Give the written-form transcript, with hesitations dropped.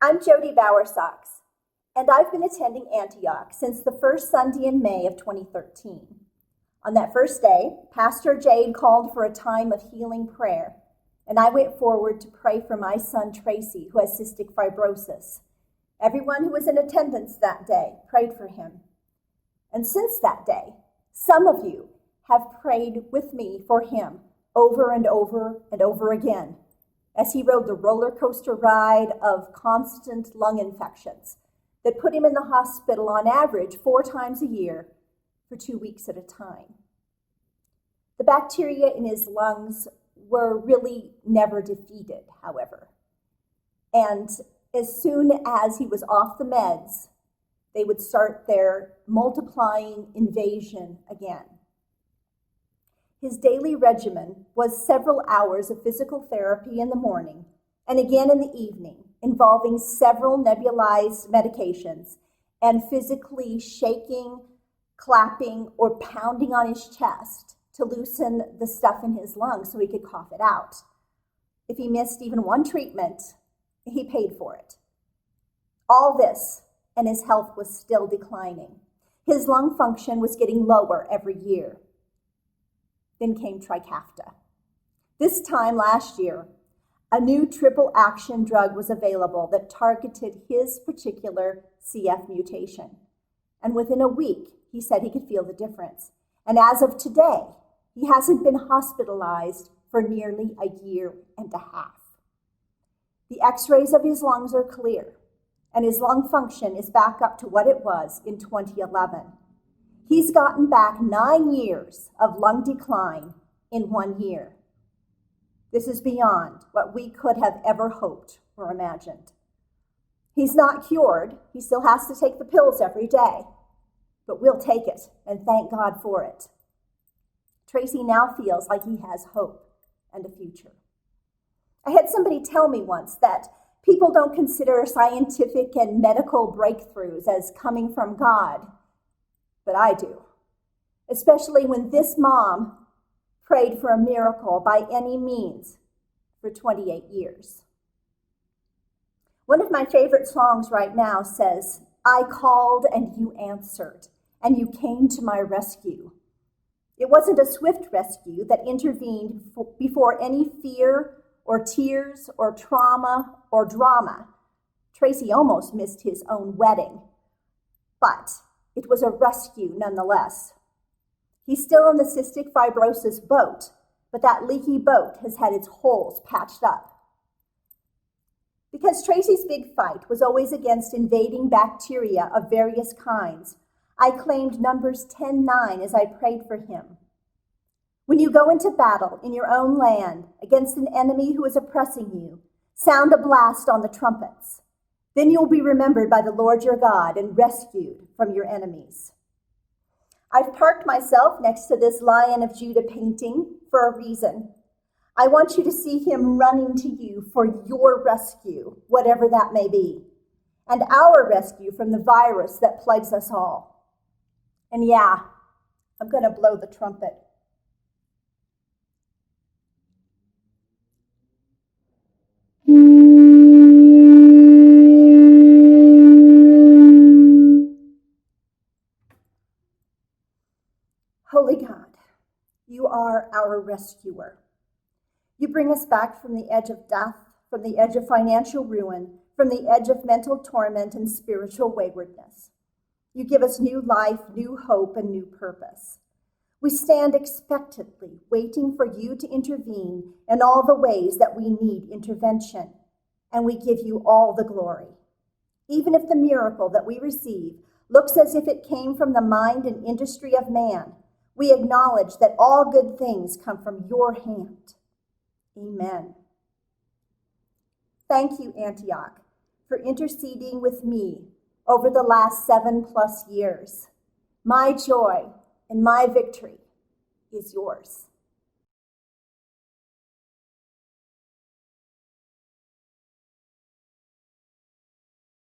I'm Jodi Bowersox, and I've been attending Antioch since the first Sunday in May of 2013. On that first day, Pastor Jade called for a time of healing prayer, and I went forward to pray for my son Tracy, who has cystic fibrosis. Everyone who was in attendance that day prayed for him. And since that day, some of you have prayed with me for him over and over and over again, as he rode the roller coaster ride of constant lung infections that put him in the hospital on average 4 times a year for 2 weeks at a time. The bacteria in his lungs were really never defeated, however. And as soon as he was off the meds, they would start their multiplying invasion again. His daily regimen was several hours of physical therapy in the morning and again in the evening, involving several nebulized medications and physically shaking, clapping, or pounding on his chest to loosen the stuff in his lungs so he could cough it out. If he missed even one treatment, he paid for it. All this, and his health was still declining. His lung function was getting lower every year. Then came Trikafta. This time last year, a new triple action drug was available that targeted his particular CF mutation. And within a week, he said he could feel the difference. And as of today, he hasn't been hospitalized for nearly a year and a half. The x-rays of his lungs are clear, and his lung function is back up to what it was in 2011. He's gotten back 9 years of lung decline in 1 year. This is beyond what we could have ever hoped or imagined. He's not cured. He still has to take the pills every day, but we'll take it and thank God for it. Tracy now feels like he has hope and a future. I had somebody tell me once that people don't consider scientific and medical breakthroughs as coming from God, but I do, especially when this mom prayed for a miracle by any means for 28 years. One of my favorite songs right now says, "I called and you answered, and you came to my rescue." It wasn't a swift rescue that intervened before any fear or tears or trauma or drama. Tracy almost missed his own wedding, but it was a rescue nonetheless. He's still in the cystic fibrosis boat, but that leaky boat has had its holes patched up. Because Tracy's big fight was always against invading bacteria of various kinds, I claimed Numbers 10:9 as I prayed for him. When you go into battle in your own land against an enemy who is oppressing you, sound a blast on the trumpets. Then you'll be remembered by the Lord your God and rescued from your enemies. I've parked myself next to this Lion of Judah painting for a reason. I want you to see him running to you for your rescue, whatever that may be, and our rescue from the virus that plagues us all. And yeah, I'm going to blow the trumpet. Holy God, you are our rescuer. You bring us back from the edge of death, from the edge of financial ruin, from the edge of mental torment and spiritual waywardness. You give us new life, new hope, and new purpose. We stand expectantly, waiting for you to intervene in all the ways that we need intervention, and we give you all the glory. Even if the miracle that we receive looks as if it came from the mind and industry of man, we acknowledge that all good things come from your hand. Amen. Thank you, Antioch, for interceding with me over the last 7+ years. My joy and my victory is yours.